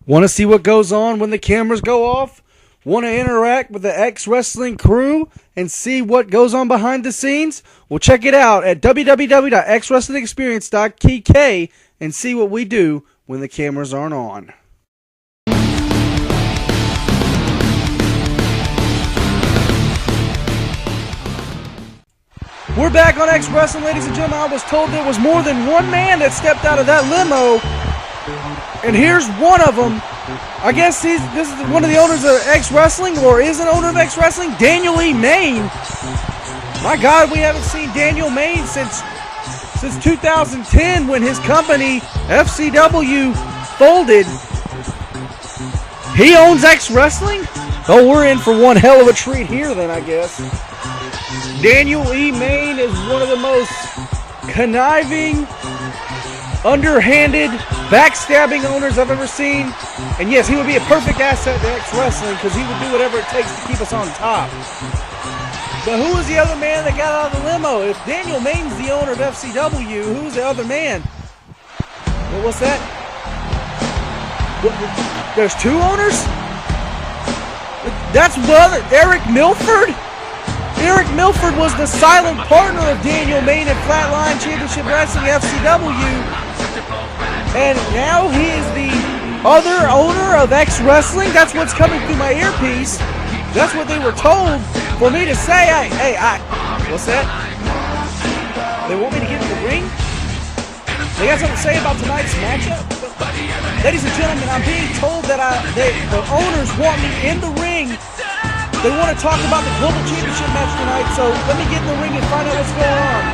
Want to see what goes on when the cameras go off? Want to interact with the X Wrestling crew and see what goes on behind the scenes? Well, check it out at www.xwrestlingexperience.tk and see what we do when the cameras aren't on. We're back on X Wrestling, ladies and gentlemen. I was told there was more than one man that stepped out of that limo, and here's one of them. I guess this is one of the owners of X Wrestling, or is an owner of X Wrestling, Daniel E. Main. My God, we haven't seen Daniel Main since 2010 when his company, FCW, folded. He owns X Wrestling? Oh, we're in for one hell of a treat here then, I guess. Daniel E. Main is one of the most conniving, underhanded, backstabbing owners I've ever seen. And yes, he would be a perfect asset to X Wrestling because he would do whatever it takes to keep us on top. But who was the other man that got out of the limo? If Daniel Main's the owner of FCW, who's the other man? Well, what's that? There's two owners? That's brother Eric Milford? Eric Milford was the silent partner of Daniel Main at Flatline Championship Wrestling FCW. And now he is the other owner of X Wrestling. That's what's coming through my earpiece. That's what they were told for me to say. What's that? They want me to get in the ring? They got something to say about tonight's matchup? Ladies and gentlemen, I'm being told that the owners want me in the ring. They want to talk about the Global Championship match tonight, so let me get in the ring and find out what's going on.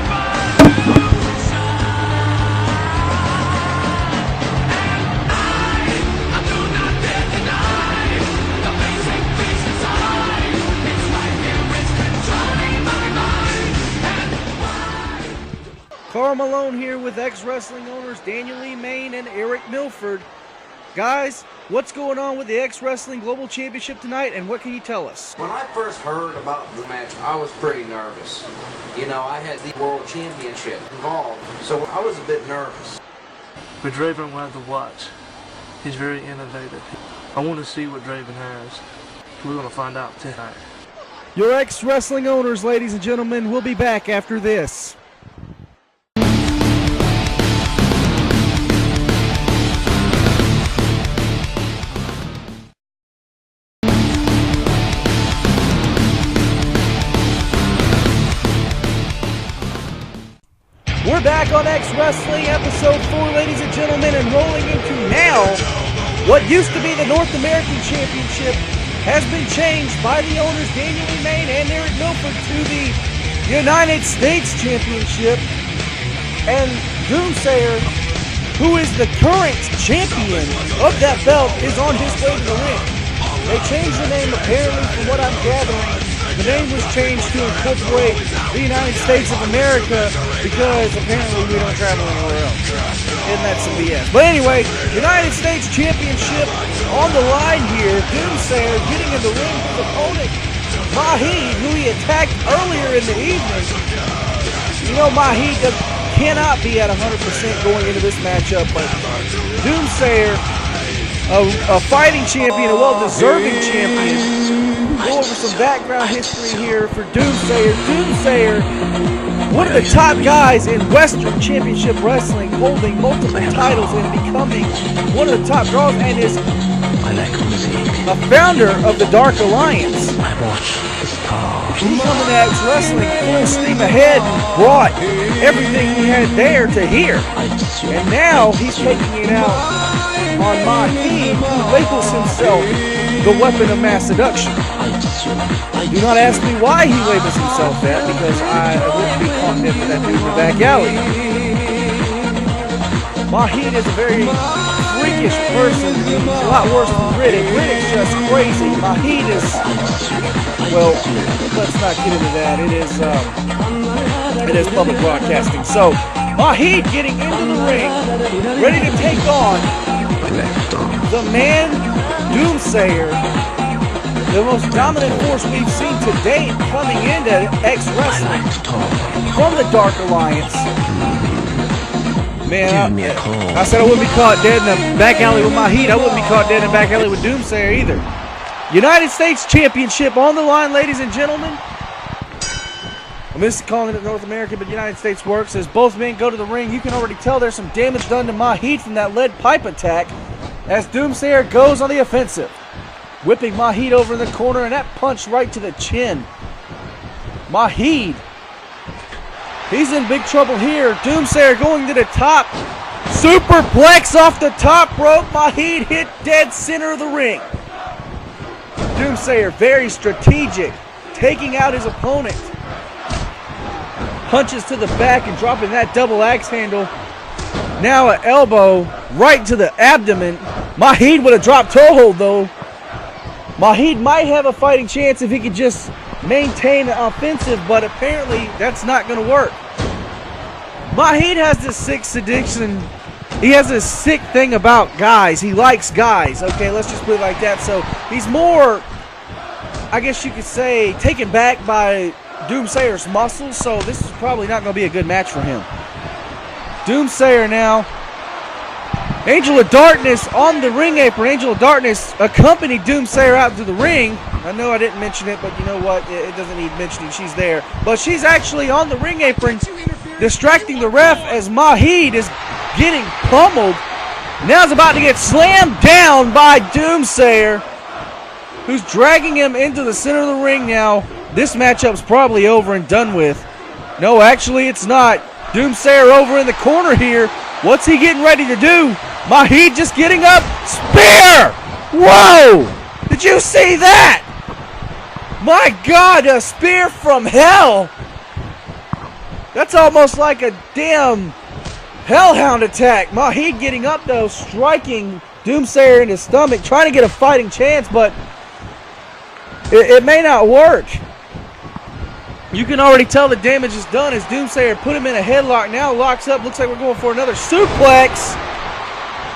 Carl Malone here with X Wrestling owners Daniel E. Main and Eric Milford. Guys, what's going on with the X Wrestling Global Championship tonight, and what can you tell us? When I first heard about the match, I was pretty nervous. You know, I had the World Championship involved, so I was a bit nervous. But Draven will have to watch. He's very innovative. I want to see what Draven has. We're going to find out tonight. Your X Wrestling owners, ladies and gentlemen, will be back after this. We're back on X Wrestling, episode 4, ladies and gentlemen, and rolling into now. What used to be the North American Championship has been changed by the owners Daniel E. Main and Eric Milford to the United States Championship. And Doomsayer, who is the current champion of that belt, is on his way to the ring. They changed the name, apparently, from what I'm gathering. The name was changed to incorporate the United States of America because apparently we don't travel anywhere else. Isn't that some BS? But anyway, United States Championship on the line here. Doomsayer getting in the ring with his opponent, Mahid, who he attacked earlier in the evening. You know, Mahid cannot be at 100% going into this matchup, but Doomsayer, a fighting champion, a well-deserving champion. Go over some background history here for Doomsayer. Doomsayer, one of the top guys in Western Championship Wrestling, holding multiple titles and becoming one of the top draws, and is a founder of the Dark Alliance. He's coming to X Wrestling full steam ahead and brought everything he had there to here. And now he's taking it out on Mahid, who labels himself the weapon of mass seduction. Do not ask me why he labels himself that, because I wouldn't be caught dead for that dude in the back alley. Mahid is a very freakish person. He's a lot worse than Riddick. Riddick's just crazy. Mahid is, well, let's not get into that. It is public broadcasting. So, Mahid getting into the ring, ready to take on the man, Doomsayer, the most dominant force we've seen to date coming into X Wrestling from the Dark Alliance. Man, I said I wouldn't be caught dead in the back alley with my heat. I wouldn't be caught dead in the back alley with Doomsayer either. United States Championship on the line, ladies and gentlemen. I'm just calling it North America, but United States works. As both men go to the ring, you can already tell there's some damage done to Mahid from that lead pipe attack as Doomsayer goes on the offensive. Whipping Mahid over in the corner, and that punch right to the chin. Mahid, he's in big trouble here. Doomsayer going to the top. Superplex off the top rope. Mahid hit dead center of the ring. Doomsayer very strategic, taking out his opponent. Punches to the back and dropping that double axe handle. Now an elbow right to the abdomen. Mahid with a drop toe hold though. Mahid might have a fighting chance if he could just maintain the offensive, but apparently that's not going to work. Mahid has this sick addiction. He has this sick thing about guys. He likes guys. Okay, let's just put it like that. So he's more, I guess you could say, taken back by Doomsayer's muscles. So this is probably not going to be a good match for him. Doomsayer now. Angel of Darkness on the ring apron. Angel of Darkness accompanied Doomsayer out to the ring. I know I didn't mention it, but you know what? It doesn't need mentioning. She's there. But she's actually on the ring apron, distracting the ref as Mahid is getting pummeled. Now he's about to get slammed down by Doomsayer, who's dragging him into the center of the ring now. This matchup's probably over and done with. No, actually it's not. Doomsayer over in the corner here. What's he getting ready to do? Mahid just getting up. Spear! Whoa! Did you see that? My God, a spear from hell. That's almost like a damn hellhound attack. Mahid getting up though, striking Doomsayer in his stomach, trying to get a fighting chance, but it may not work. You can already tell the damage is done as Doomsayer put him in a headlock. Now locks up. Looks like we're going for another suplex.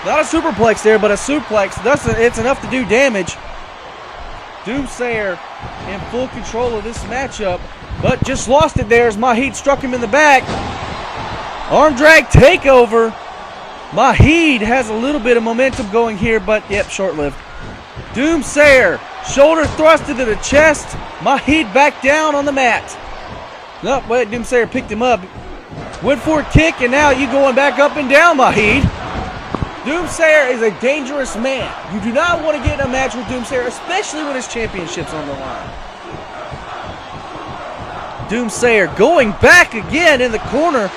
Not a superplex there, but a suplex. It's enough to do damage. Doomsayer in full control of this matchup, but just lost it there as Mahid struck him in the back. Arm drag takeover. Mahid has a little bit of momentum going here, but yep, short-lived. Doomsayer, shoulder thrust into the chest. Mahid back down on the mat. Nope, wait, Doomsayer picked him up. Went for a kick, and now you going back up and down, Mahid. Doomsayer is a dangerous man. You do not want to get in a match with Doomsayer, especially when his championship's on the line. Doomsayer going back again in the corner.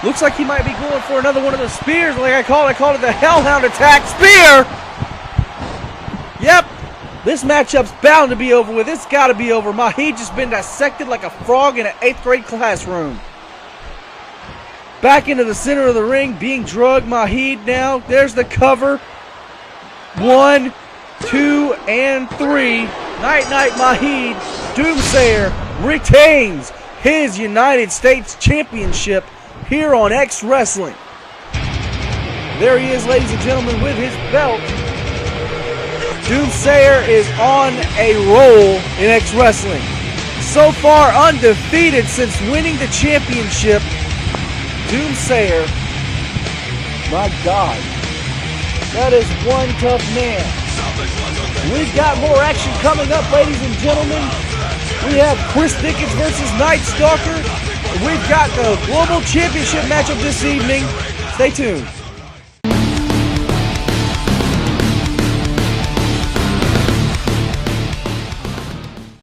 Looks like he might be going for another one of the spears, like I called it the Hellhound attack spear. Yep, this matchup's bound to be over with. It's got to be over. Mahid just been dissected like a frog in an 8th grade classroom. Back into the center of the ring, being drugged. Mahid now. There's the cover. 1, 2, and 3. Night-night Mahid. Doomsayer retains his United States Championship here on X Wrestling. There he is, ladies and gentlemen, with his belt. Doomsayer is on a roll in X Wrestling. So far undefeated since winning the championship. Doomsayer, my God, that is one tough man. We've got more action coming up, ladies and gentlemen. We have Chris Dickens versus Night Stalker. We've got the Global Championship matchup this evening. Stay tuned.